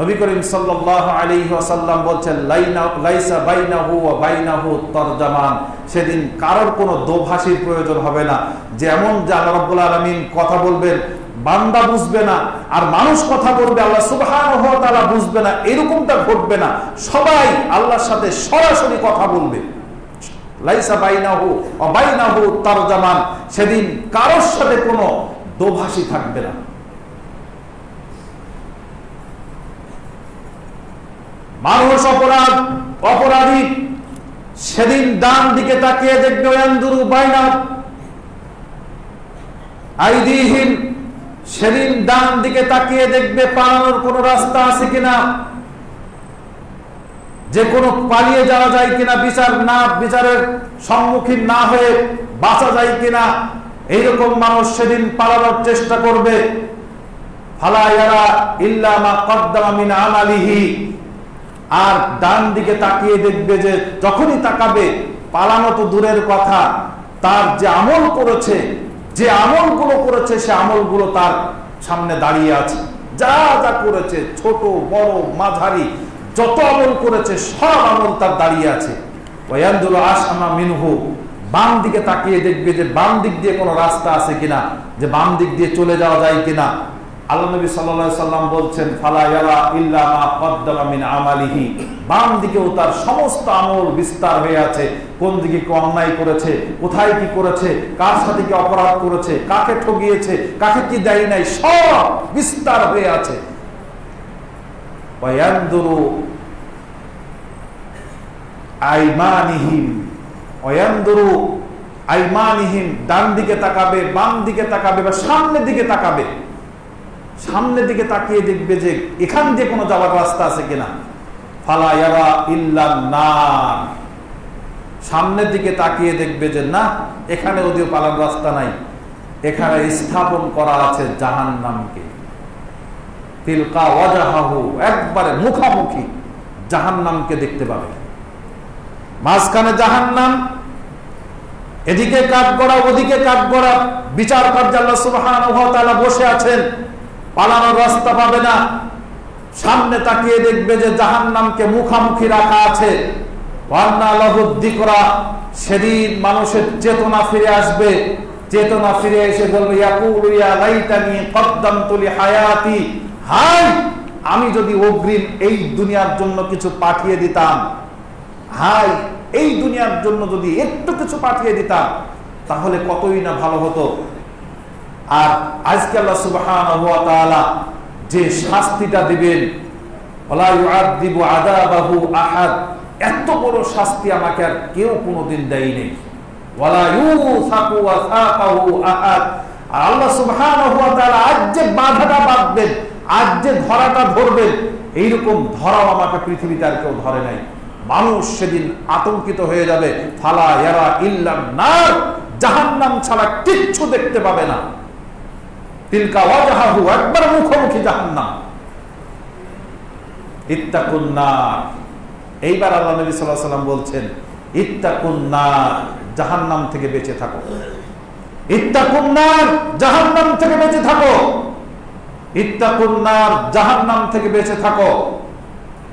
নবী করিম সাল্লাল্লাহু আলাইহি ওয়াসাল্লাম বলছেন লাইসা বাইনাহু ওয়া বাইনাহু তারজামান। সেদিন কারোর কোনো দোভাষীর প্রয়োজন হবে না। যেমন যে আল্লাহ রাব্বুল আলামিন কথা বলবেন, বান্দা বুঝবে না, আর মানুষ কথা বলবে, আল্লাহ সুবহানাহু ওয়া তাআলা বুঝবে না, এরকমটা ঘটবে না। সবাই আল্লাহর সাথে সরাসরি কথা বলবে। লাইসা বাইনাহু ওয়া বাইনাহু তারজামান। সেদিন কারোর সাথে কোনো দোভাষী থাকবে না। মানুষ অপরাধী সেদিন ডান দিকে তাকিয়ে দেখবে, ইয়ানদুরু বাইনা আইদিহিম। সেদিন ডান দিকে তাকিয়ে দেখবে পালানোর কোন রাস্তা আছে কিনা, যে কোনো পালিয়ে যাওয়া যায় কিনা, বিচারের সম্মুখীন না হয়ে বাঁচা যায় কিনা। এইরকম মানুষ সেদিন পালানোর চেষ্টা করবে। ফালা ইয়ারা ইল্লা মা কদ্দামা মিন আমালিহি। আর ডান দিকে তাকিয়ে দেখবে, যে যখনই তাকাবে, পালানো তো দূরের কথা, তার যে আমল করেছে, যে আমলগুলো করেছে, সে আমলগুলো তার সামনে দাঁড়িয়ে আছে। যা যা করেছে, ছোট বড় মাঝারি যত আমল করেছে, সব আমল তার দাঁড়িয়ে আছে। ওয়ায়ানদুরু আশআমা মিনহু। বাম দিকে তাকিয়ে দেখবে যে বাম দিক দিয়ে কোনো রাস্তা আছে কিনা, যে বাম দিক দিয়ে চলে যাওয়া যায় কিনা। আল্লাহ নবী সাল্লাল্লাহু আলাইহি ওয়াসাল্লাম বলছেন ফালা ইয়ারা ইল্লা মা কদ্দামা মিন আমালিহি। বাম দিকেও তার সমস্ত আমল বিস্তার হয়ে আছে। কোন দিকে কি অন্যায় করেছে, কোথায় কি করেছে, কার সাথে কি অপরাধ করেছে, কাকে ঠকিয়েছে, কাকে কি দেয় নাই, সব বিস্তার হয়ে আছে। ওয়ায়ানদুরু আইমানিহিম। ওয়ায়ানদুরু আইমানিহিম। ডান দিকে তাকাবে, বাম দিকে তাকাবে, বা সামনের দিকে তাকাবে। সামনের দিকে তাকিয়ে দেখবে যে এখান দিয়ে কোনো যাওয়ার রাস্তা আছে কিনা। ফালা ইয়ারা ইল্লান নার। সামনের দিকে তাকিয়ে দেখবে যে না, এখানে ওদিকে পালার রাস্তা নাই, এখানে স্থাপন করা আছে জাহান্নামকে। তিলকা ওয়াজাহাহু। একবারে মুখামুখি জাহান্নামকে দেখতে পাবে। মাঝখানে জাহান্নাম, এদিকে কাঠগড়া, ওদিকে কাঠগড়া। বিচার কার্যে আল্লাহ সুবহানাহু ওয়া তাআলা বসে আছেন। পালানোর রাস্তা পাবে না। সামনে তাকিয়ে দেখবে যে জাহান্নামকে মুখামুখি রাখা আছে। ওয়ান্না লাহুদ যিকরা। সেদিন মানুষের চেতনা ফিরে আসবে। চেতনা ফিরে এসে বলবে ইয়াকুলু ইয়া লাইতানি কদ্দামতু লিহায়াতি। হায়, আমি যদি অগ্রিম এই দুনিয়ার জন্য কিছু পাঠিয়ে দিতাম। হায়, এই দুনিয়ার জন্য যদি একটু কিছু পাঠিয়ে দিতাম তাহলে কতই না ভালো হতো। আর আজকে আল্লাহ সুবহানাহু ওয়া তাআলা যে শাস্তিটা দিবেন, ওয়ালা ইউআযিবু আযাবাহু আহাদ, এত বড় শাস্তি আমাকে আর কেউ কোনোদিন দেয়নি। ওয়ালা ইউসাকু ওয়াসাকাহু আহাদ, আর আল্লাহ সুবহানাহু ওয়া তাআলা আজ যে বাধাটা বাঁধবেন, আজ যে ধরাটা ধরবেন, এইরকম ধরাও আমাকে পৃথিবীতে আর কেউ ধরে নাই। মানুষ সেদিন আতঙ্কিত হয়ে যাবে, ফালা ইয়ারা ইল্লা নার, জাহান্নাম ছাড়া কিচ্ছু দেখতে পাবে না। তিলকা ওয়াজহাহু, একবার মুখোমুখি জাহান্নাম। ইত্তাকুন নার, এইবার আল্লাহ নবী সাল্লাল্লাহু আলাইহি ওয়াসাল্লাম বলছেন ইত্তাকুন নার, জাহান্নাম থেকে বেঁচে থাকো। ইত্তাকুন নার, জাহান্নাম থেকে বেঁচে থাকো। ইত্তাকুন নার, জাহান্নাম থেকে বেঁচে থাকো।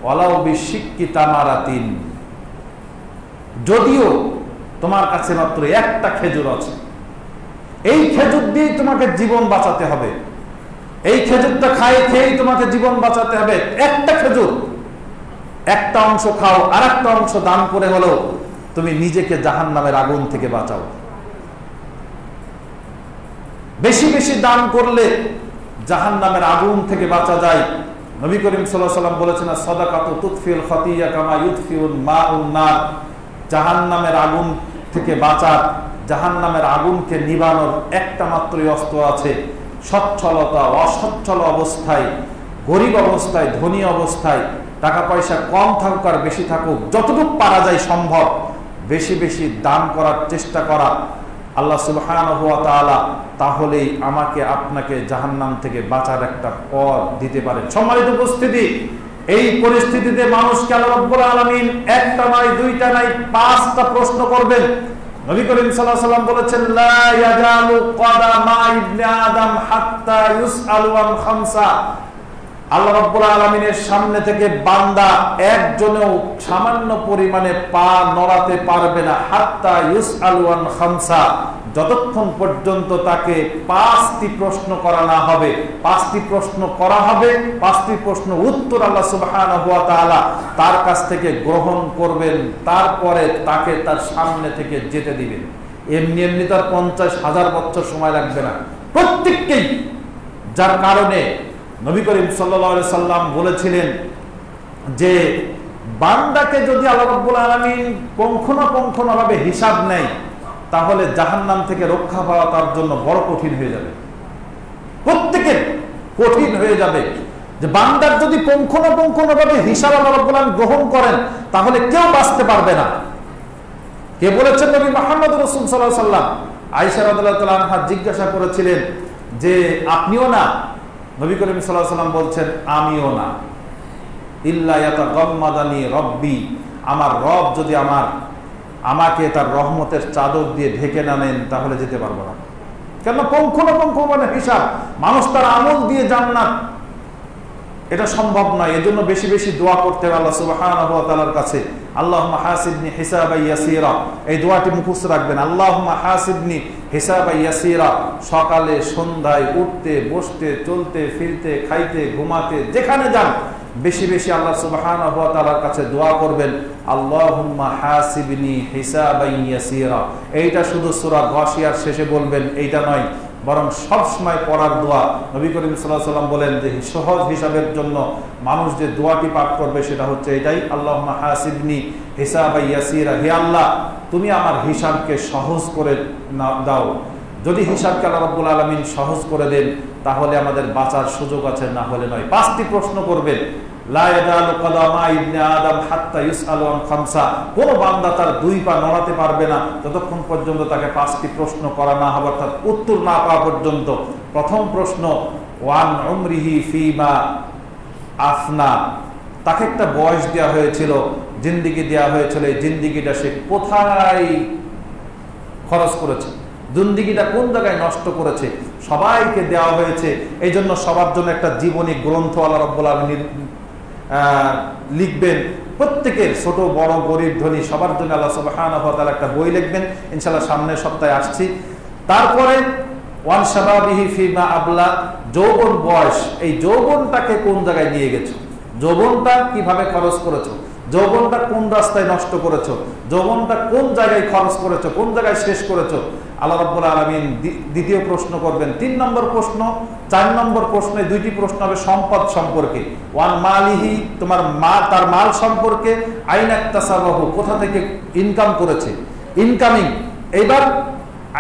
ওয়ালাউ বিশিক্কি তামারাতিন, যদিও তোমার কাছে মাত্র একটা খেজুর আছে, এই খেজুর দিয়ে তোমাকে জীবন বাঁচাতে হবে। এই খেজুরটা খেয়েই তোমাকে জীবন বাঁচাতে হবে। একটা খেজুর, একটা অংশ খাও, আর একটা অংশ দান করে হলেও তুমি নিজেকে জাহান্নামের আগুন থেকে বাঁচাও। বেশি বেশি দান করলে জাহান্নামের আগুন থেকে বাঁচা যায়। নবী করিম সাল্লাল্লাহু আলাইহি ওয়াসাল্লাম বলেছেন, সাদাকাতু তুতফিল খাতিয়া কামা ইউতফিউল মাউন নার, জাহান্নামের আগুন থেকে বাঁচার, জাহান্নামের আগুনকে নিবানোর একটা মাত্রই অস্ত্র আছে, সচ্ছলতা। অসচ্ছল অবস্থায়, গরিব অবস্থায়, ধনী অবস্থায়, টাকা পয়সা কম থাকুক আর বেশি থাকুক, যতটুকু পারা যায় সম্ভব বেশি বেশি দান করার চেষ্টা করা। আল্লাহ সুবহানাহু ওয়া তাআলা তাহলেই আমাকে আপনাকে জাহান্নাম থেকে বাঁচার একটা পথ দিতে পারেন। সম্মানিত উপস্থিতি, এই পরিস্থিতিতে মানুষকে আল্লাহ রাব্বুল আলামিন একটা নয়, দুইটা নয়, 5টা প্রশ্ন করবেন। নবী করিম সাল্লাল্লাহু আলাইহি ওয়াসাল্লাম বলেছেন, লা ইয়াজালু কদামা ইবনে আদম হাত্তা ইউসআলু আন খামসা, আল্লাহ রাব্বুল আলামিনের সামনে থেকে বান্দা একজনেও সামান্য পরিমাণে পা নড়াতে পারবে না, হাত্তা ইউসআলু আন খামসা, যতক্ষণ পর্যন্ত তাকে 5টি প্রশ্ন করা না হবে। 5টি প্রশ্ন করা হবে, 5টি প্রশ্ন উত্তর আল্লাহ সুবহানাহু ওয়া তাআলা তার কাছ থেকে গ্রহণ করবেন, তারপরে তাকে তার সামনে থেকে যেতে দিবেন। এমনি এমনি তার 50,000 বছর সময় লাগবে না, প্রত্যেককেই। যার কারণে নবী করিম সাল্লাল্লাহু আলাইহি সাল্লাম বলেছিলেন যে বান্দাকে যদি আল্লাহ রাব্বুল আলামিন পুঙ্খানুপুঙ্খভাবে হিসাব নেয়, তাহলে জাহান্নাম থেকে রক্ষা পাওয়া তার জন্য বড় কঠিন হয়ে যাবে। প্রত্যেকের কঠিন হয়ে যাবে যে বান্দার যদি পুঙ্খানুপুঙ্খভাবে হিসাব আল্লাহ রাব্বুল আলামিন গ্রহণ করেন, তাহলে কেউ বাঁচতে পারবে না। কে বলেছেন? নবী মুহাম্মদ রাসূল সাল্লাল্লাহু আলাইহি সাল্লাম। আয়েশা রাদিয়াল্লাহু তাআলা আনহা জিজ্ঞাসা করেছিলেন যে আপনিও না? নবী করিম সাল্লাল্লাহু আলাইহি সাল্লাম বলছেন আমিও না। ইল্লা ইয়াতাগাম্মাদানি রব্বি, আমার রব যদি আমাকে তার রহমতের চাদর দিয়ে ঢেকে না নেন, তাহলে যেতে পারবো না। কেন? পুঙ্খানুপুঙ্খ মানে হিসাব, মানুষ তার আমল দিয়ে জান্নাত, এটা সম্ভব নয়। এজন্য বেশি বেশি দোয়া করতে হবে আল্লাহ সুবহানাহু ওয়া তাআলার কাছে। আল্লাহুম্মা হাসিবনি হিসাবান ইয়াসীরা, এই দোয়াটি মুখস্থ রাখবেন। আল্লাহুম্মা হাসিবনি হিসাবান ইয়াসীরা, সকালে সন্ধ্যায় উঠতে বসতে চলতে ফিরতে খাইতে ঘুমাতে যেখানে যান বেশি বেশি আল্লাহ সুবহানাহু ওয়া তাআলার কাছে দোয়া করবেন, আল্লাহুম্মা হাসিবনি হিসাবান ইয়াসীরা। এইটা শুধু সূরা গাশিয়ার শেষে বলবেন, এইটা নয়, বরং সব সময় পড়ার দোয়া। নবী করিম সাল্লাল্লাহু আলাইহি ওয়াসাল্লাম বলেন যে সহজ হিসাবের জন্য মানুষ যে দোয়াটি পাঠ করবে সেটা হচ্ছে এটাই, আল্লাহুম্মা হাসিবনি হিসাবান ইয়াসীরা, হে আল্লাহ তুমি আমার হিসাবকে সহজ করে দাও। যদি হিসাবকে আল্লাহ রাব্বুল আলামিন সহজ করে দেন, তাহলে আমাদের বাঁচার সুযোগ আছে, না হলে নয়। 5টি প্রশ্ন করবেন। লা ইয়াজালু কদামা ইবনে আদম হাত্তা ইউসআলু আন খামসা, কোন বান্দা তার 2 পা নড়াতে পারবে না যতক্ষণ পর্যন্ত তাকে 5টি প্রশ্ন করা না হবে, অর্থাৎ উত্তর না পাওয়া পর্যন্ত। প্রথম প্রশ্ন, ওয়ান উমরিহি ফিমা আফনা, তাকে একটা বয়স দেওয়া হয়েছিল, জিন্দেগি দেওয়া হয়েছিল, এই জিন্দেগিটা সে কোথায় খরচ করেছে, জিন্দেগিটা কোন জায়গায় নষ্ট করেছে, সবাইকে দেওয়া হয়েছে। এই জন্য সবার জন্য একটা জীবনী গ্রন্থ আল্লাহ রাব্বুল আলামিন লিখবেন। প্রত্যেকের ছোট বড় গরিব ধনী সবার জন্য আল্লাহ সুবহানাহু ওয়া তাআলা একটা বই লিখবেন, ইনশাআল্লাহ সামনের সপ্তাহে আসছি। তারপরে ওয়ান শাবাবিহি ফিমা আবলা, যৌবন বয়স, এই যৌবনটাকে কোন জায়গায় নিয়ে গেছো, যৌবনটা কিভাবে খরচ করেছো, যৌবনটা কোন রাস্তায় নষ্ট করেছো, যৌবনটা কোন জায়গায় খরচ করেছো, কোন জায়গায় শেষ করেছো। আল্লাহ রাব্বুল আলামিন দ্বিতীয় প্রশ্ন করবেন। 3 নম্বর প্রশ্ন, 4 নম্বর প্রশ্নে 2টি প্রশ্ন হবে সম্পদ সম্পর্কে। ওয়ান মালিহি, তোমার মা, তার মাল সম্পর্কে। আইনাক্তাসাবাহু, কোথা থেকে ইনকাম করেছে, ইনকামিং। এবার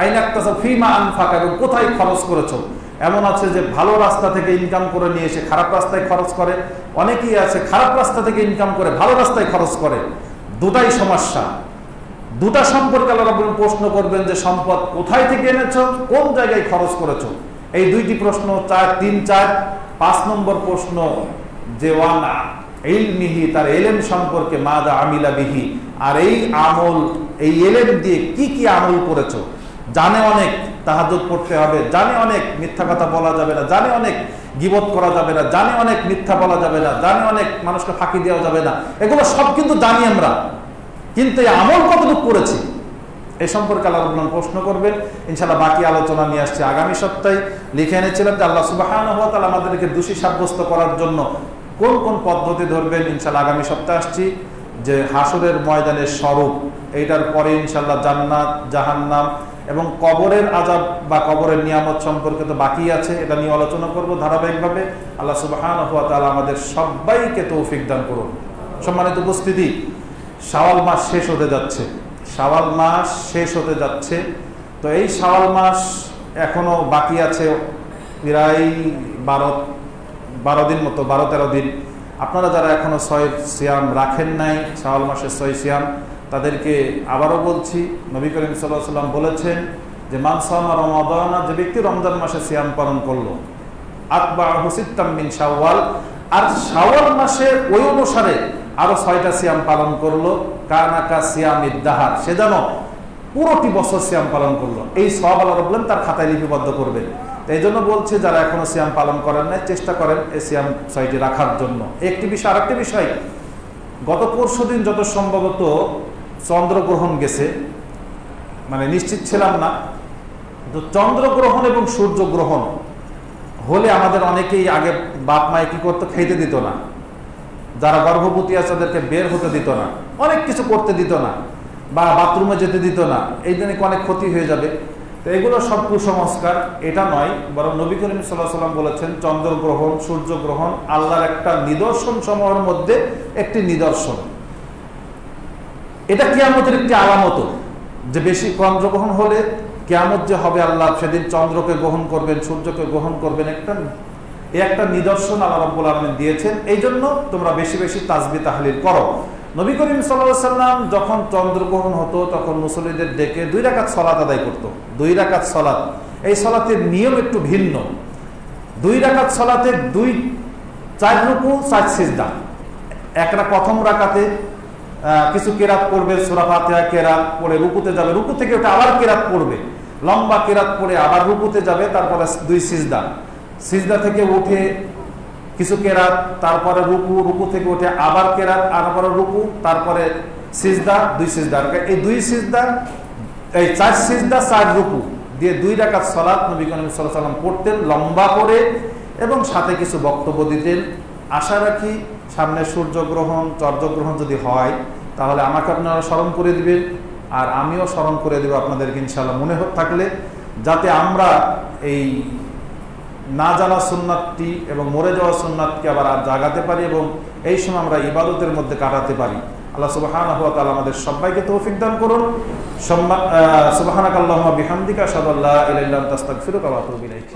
আইনাক্তাসাব ফিমা আনফাকা, এবং কোথায় খরচ করেছো। এমন আছে যে ভালো রাস্তা থেকে ইনকাম করে নিয়ে এসে খারাপ রাস্তায় খরচ করে, অনেকেই আছে খারাপ রাস্তা থেকে ইনকাম করে ভালো রাস্তায় খরচ করে। দুটাই সমস্যা। দুটা সম্পর্কে আল্লাহ রাব্বুল প্রশ্ন করবেন যে সম্পদ কোথায় থেকে এনেছো, কোন জায়গায় খরচ করেছো। এই 2টি প্রশ্ন, 3, 4। 5 নম্বর প্রশ্ন যে ওয়ান ইলমিহি, তার এলেম সম্পর্কে। মাদা আমিলা বিহি, আর এই আমল, এই এলেম দিয়ে কি কি আমল করেছো। জানে অনেক তাহাজ্জুদ পড়তে হবে, জানে অনেক মিথ্যা কথা বলা যাবে না, জানে অনেক গীবত করা যাবে না, জানে অনেক মিথ্যা বলা যাবে না, জানে অনেক মানুষকে ফাঁকি দেওয়া যাবে না, এগুলো সব কিন্তু জানি আমরা, কিন্তু এই আমল কতটুকু করেছি এই সম্পর্কে আল্লাহ রাব্বুল আলামিন প্রশ্ন করবেন। ইনশাআল্লাহ বাকি আলোচনা নিয়ে আসছে আগামী সপ্তাহে। লিখে এনেছিলাম যে আল্লাহ সুবহানাহু ওয়া তাআলা আমাদেরকে দোষী সাব্যস্ত করার জন্য কোন কোন পদ্ধতি ধরবেন। ইনশাআল্লাহ আগামী সপ্তাহে আসছি যে হাসরের ময়দানের স্বরূপ, এইটার পরে ইনশাআল্লাহ জান্নাত, জাহান্নাম এবং কবরের আযাব বা কবরের নিয়ামত সম্পর্কে তো বাকি আছে, এটা নিয়ে আলোচনা করব ধারাবাহিকভাবে। আল্লাহ সুবহানাহু ওয়া তাআলা আমাদের সবাইকে তৌফিক দান করুন। সম্মানিত উপস্থিতি, শাওয়াল মাস শেষ হতে যাচ্ছে, শাওয়াল মাস শেষ হতে যাচ্ছে। তো এই শাওয়াল মাস এখনো বাকি আছে প্রায় 12 দিন মতো, 12-13 দিন। আপনারা যারা এখনো 6 সিয়াম রাখেন নাই, শাওয়াল মাসের 6 সিয়াম, তাদেরকে আবারও বলছি, নবী করিম সাল্লাল্লাহু আলাইহি ওয়াসাল্লাম বলেছেন যে মান সামা রমাদান, যে ব্যক্তি রমজান মাসে সিয়াম পালন করলো, আতবাহু সিত্তাম মিন শাওয়াল, আর শাওয়াল মাসে ওই অনুসারে আরো 6টা সিয়াম পালন করলো, কানাকা সিয়ামিদ দাহার, সে যেন পুরোটি বছর সিয়াম পালন করলো। এই সওয়াব আল্লাহ রাব্বুল আলামিন তার খাতায় লিপিবদ্ধ করবেন। এই জন্য বলছে যারা এখনো সিয়াম পালন করেন নাই, চেষ্টা করেন এই সিয়াম 6টি রাখার জন্য। একটি বিষয়, আরেকটি বিষয়, গত পরশুদিন যত সম্ভবত চন্দ্রগ্রহণ গেছে, মানে নিশ্চিত ছিলাম না, তো চন্দ্রগ্রহণ এবং সূর্যগ্রহণ হলে আমাদের অনেকেই আগে বাপ মায়ে কি করতো, খেতে দিত না, যারা গর্ভবতী আছে তাদেরকে বের হতে দিত না, অনেক কিছু করতে দিত না, বা বাথরুমে যেতে দিত না, এই জন্য অনেক ক্ষতি হয়ে যাবে। তো এগুলো সব কুসংস্কার, এটা নয়, বরং নবী করিম সাল্লাল্লাহু আলাইহি ওয়াসাল্লাম বলেছেন চন্দ্রগ্রহণ, সূর্যগ্রহণ আল্লাহর একটা নিদর্শন সমূহের মধ্যে একটি নিদর্শন। এটা কিয়ামতের একটি আলামত, যে বেশি চন্দ্রগ্রহণ হলে কিয়ামত যে হবে, আল্লাহ সেদিন চন্দ্রকে গ্রহণ করবেন, সূর্যকে গ্রহণ করবেন, একটা নিদর্শন আল্লাহ রাব্বুল আলামিন দিয়েছেন। এই জন্য তোমরা বেশি বেশি তাসবিহ তাহলিল করো। নবী করিম সাল্লাল্লাহু আলাইহি ওয়াসাল্লাম যখন চন্দ্রগ্রহণ হতো তখন মুসল্লিদের ডেকে 2 রাকাত সালাত আদায় করত। 2 রাকাত সালাত, এই সালাতের নিয়ম একটু ভিন্ন। 2 রাকাত সালাতে 4 রুকু 4 সিজদা। একটা প্রথম রাকাতে কিছু কেরাত পড়বে, সূরা ফাতিহা কেরাত পড়ে রুকুতে যাবে, রুকু থেকে ওটা আবার কেরাত পড়বে, লম্বা কেরাত পড়ে আবার রুকুতে যাবে, তারপরে 2 সিজদা, সিজদা থেকে উঠে কিছু কেরাত, তারপরে রুকু, রুকু থেকে উঠে আবার কেরাত, আবার রুকু, তারপরে সিজদা, 2 সিজদা। এই 2 সিজদা, এই 4 সিজদা 4 রুকু দিয়ে 2 রাকাত সালাত নবী করিম সাল্লাল্লাহু আলাইহি ওয়াসাল্লাম পড়তেন লম্বা করে, এবং সাথে কিছু বক্তব্য দিতেন। আশা রাখি সামনে সূর্যগ্রহণ, চন্দ্রগ্রহণ যদি হয় তাহলে আমাকে আপনারা স্মরণ করে দিবেন, আর আমিও স্মরণ করে দেব আপনাদেরকে ইনশাআল্লাহ, মনে থাকলে, যাতে আমরা এই না জানা সুন্নাতটি এবং মরে যাওয়া সুন্নাতকে আবার জাগাতে পারি, এবং এই সময় আমরা ইবাদতের মধ্যে কাটাতে পারি। আল্লাহ সুবহানাহু ওয়া তাআলা আমাদের সবাইকে তৌফিক দান করুন। সুবহানাকাল্লাহুম্মা বিহামদিকা আশহাদু আল্লা ইলাহা ইল্লা আনতা আস্তাগফিরুকা ওয়া আতুবু ইলাইক।